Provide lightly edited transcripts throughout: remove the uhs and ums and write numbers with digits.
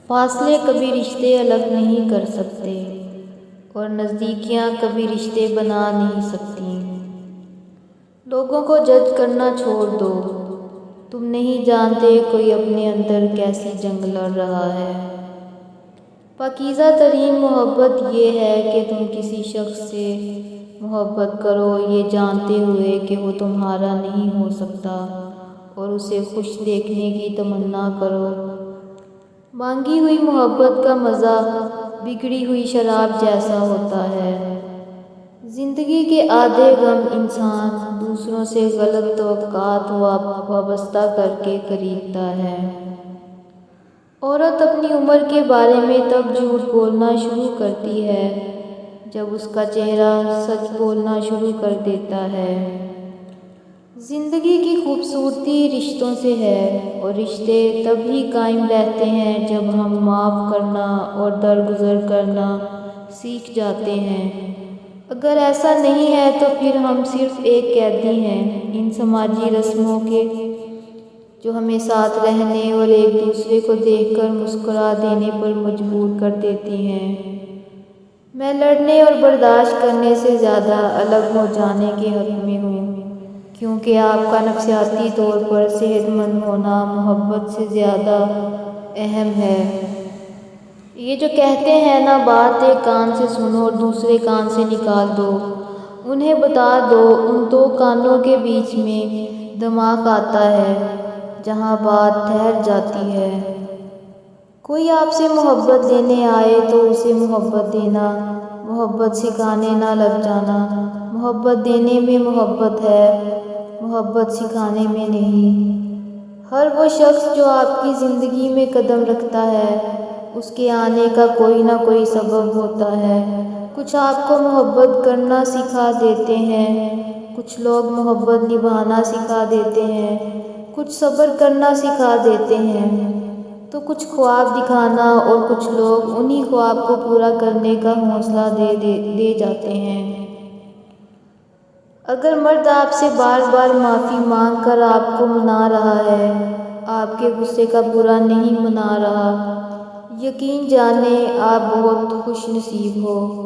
فاصلے کبھی رشتے الگ نہیں کر سکتے اور نزدیکیاں کبھی رشتے بنا نہیں سکتی۔ لوگوں کو جج کرنا چھوڑ دو، تم نہیں جانتے کوئی اپنے اندر کیسی جنگ لڑ رہا ہے۔ پاکیزہ ترین محبت یہ ہے کہ تم کسی شخص سے محبت کرو یہ جانتے ہوئے کہ وہ تمہارا نہیں ہو سکتا اور اسے خوش دیکھنے کی تمنا کرو۔ مانگی ہوئی محبت کا مزہ بگڑی ہوئی شراب جیسا ہوتا ہے۔ زندگی کے آدھے غم انسان دوسروں سے غلط توقعات وابستہ کر کے خریدتا ہے۔ عورت اپنی عمر کے بارے میں تب جھوٹ بولنا شروع کرتی ہے جب اس کا چہرہ سچ بولنا شروع کر دیتا ہے۔ زندگی کی خوبصورتی رشتوں سے ہے اور رشتے تب ہی قائم رہتے ہیں جب ہم معاف کرنا اور درگزر کرنا سیکھ جاتے ہیں۔ اگر ایسا نہیں ہے تو پھر ہم صرف ایک قیدی ہیں ان سماجی رسموں کے جو ہمیں ساتھ رہنے اور ایک دوسرے کو دیکھ کر مسکرا دینے پر مجبور کر دیتی ہیں۔ میں لڑنے اور برداشت کرنے سے زیادہ الگ ہو جانے کے حق میں ہوں، کیونکہ آپ کا نفسیاتی طور پر صحت مند ہونا محبت سے زیادہ اہم ہے۔ یہ جو کہتے ہیں نا بات ایک کان سے سنو اور دوسرے کان سے نکال دو، انہیں بتا دو ان دو کانوں کے بیچ میں دماغ آتا ہے جہاں بات ٹھہر جاتی ہے۔ کوئی آپ سے محبت لینے آئے تو اسے محبت دینا، محبت سکھانے نہ لگ جانا۔ محبت دینے میں محبت ہے، محبت سکھانے میں نہیں۔ ہر وہ شخص جو آپ کی زندگی میں قدم رکھتا ہے اس کے آنے کا کوئی نہ کوئی سبب ہوتا ہے۔ کچھ آپ کو محبت کرنا سکھا دیتے ہیں، کچھ لوگ محبت نبھانا سکھا دیتے ہیں، کچھ صبر کرنا سکھا دیتے ہیں تو کچھ خواب دکھانا اور کچھ لوگ انہی خواب کو پورا کرنے کا حوصلہ دے جاتے ہیں۔ اگر مرد آپ سے بار بار معافی مانگ کر آپ کو منا رہا ہے، آپ کے غصے کا برا نہیں منا رہا، یقین جانیں آپ بہت خوش نصیب ہو۔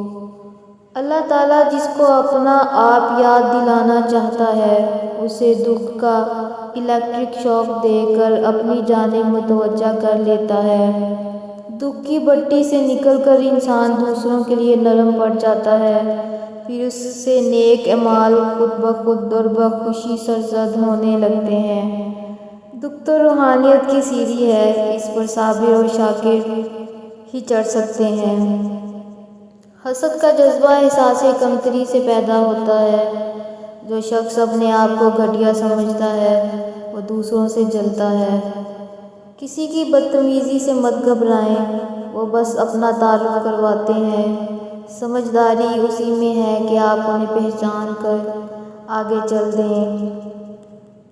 اللہ تعالیٰ جس کو اپنا آپ یاد دلانا چاہتا ہے اسے دکھ کا الیکٹرک شاک دے کر اپنی جانب متوجہ کر لیتا ہے۔ دکھ کی بھٹی سے نکل کر انسان دوسروں کے لیے نرم پڑ جاتا ہے، پھر اس سے نیک اعمال خود بخود اور بخوشی سرزد ہونے لگتے ہیں۔ دکھ تو روحانیت کی سیڑھی ہے، اس پر صابر اور شاکر ہی چڑھ سکتے ہیں۔ حسد کا جذبہ احساس کمتری سے پیدا ہوتا ہے۔ جو شخص اپنے آپ کو گھٹیا سمجھتا ہے وہ دوسروں سے جلتا ہے۔ کسی کی بدتمیزی سے مت گھبرائیں، وہ بس اپنا تعارف کرواتے ہیں۔ سمجھداری اسی میں ہے کہ آپ انہیں پہچان کر آگے چل دیں۔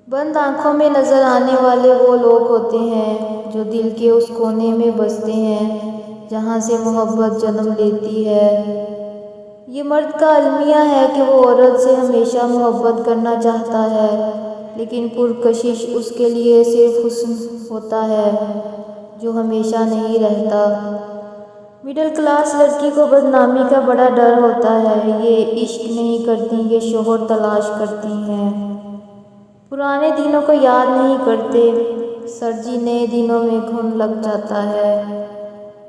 بند آنکھوں میں نظر آنے والے وہ لوگ ہوتے ہیں جو دل کے اس کونے میں بستے ہیں جہاں سے محبت جنم لیتی ہے۔ یہ مرد کا المیہ ہے کہ وہ عورت سے ہمیشہ محبت کرنا چاہتا ہے، لیکن پرکشش اس کے لیے صرف حسن ہوتا ہے جو ہمیشہ نہیں رہتا۔ مڈل کلاس لڑکی کو بدنامی کا بڑا ڈر ہوتا ہے۔ یہ عشق نہیں کرتی، یہ شوہر تلاش کرتی ہیں۔ پرانے دنوں کو یاد نہیں کرتے، سرجی نئے دنوں میں گھن لگ جاتا ہے۔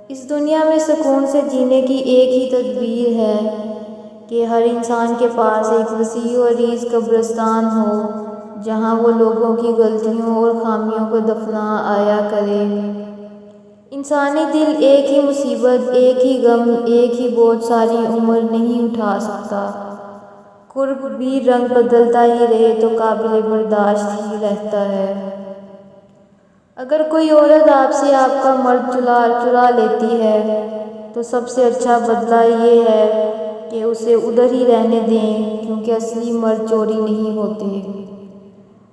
اس دنیا میں سکون سے جینے کی ایک ہی تدبیر ہے کہ ہر انسان کے پاس ایک وسیع و عریض قبرستان ہو جہاں وہ لوگوں کی غلطیوں اور خامیوں کو دفنا آیا کرے۔ انسانی دل ایک ہی مصیبت، ایک ہی غم، ایک ہی بوجھ ساری عمر نہیں اٹھا سکتا۔ قرب بھی رنگ بدلتا ہی رہے تو قابل برداشت ہی رہتا ہے۔ اگر کوئی عورت آپ سے آپ کا مرد چرا لیتی ہے تو سب سے اچھا بدلہ یہ ہے کہ اسے ادھر ہی رہنے دیں، کیونکہ اصلی مرد چوری نہیں ہوتے۔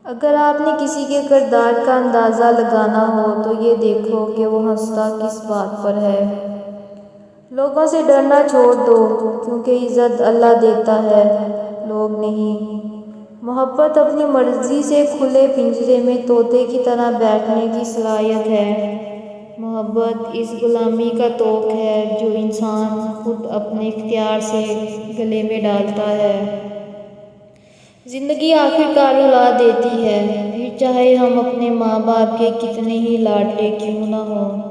اگر آپ نے کسی کے کردار کا اندازہ لگانا ہو تو یہ دیکھو کہ وہ ہنستا کس بات پر ہے۔ لوگوں سے ڈرنا چھوڑ دو، کیونکہ عزت اللہ دیتا ہے، لوگ نہیں۔ محبت اپنی مرضی سے کھلے پنجرے میں طوطے کی طرح بیٹھنے کی صلاحیت ہے۔ محبت اس غلامی کا توق ہے جو انسان خود اپنے اختیار سے گلے میں ڈالتا ہے۔ زندگی آخر کار رلا دیتی ہے، پھر چاہے ہم اپنے ماں باپ کے کتنے ہی لاڈلے کیوں نہ ہوں۔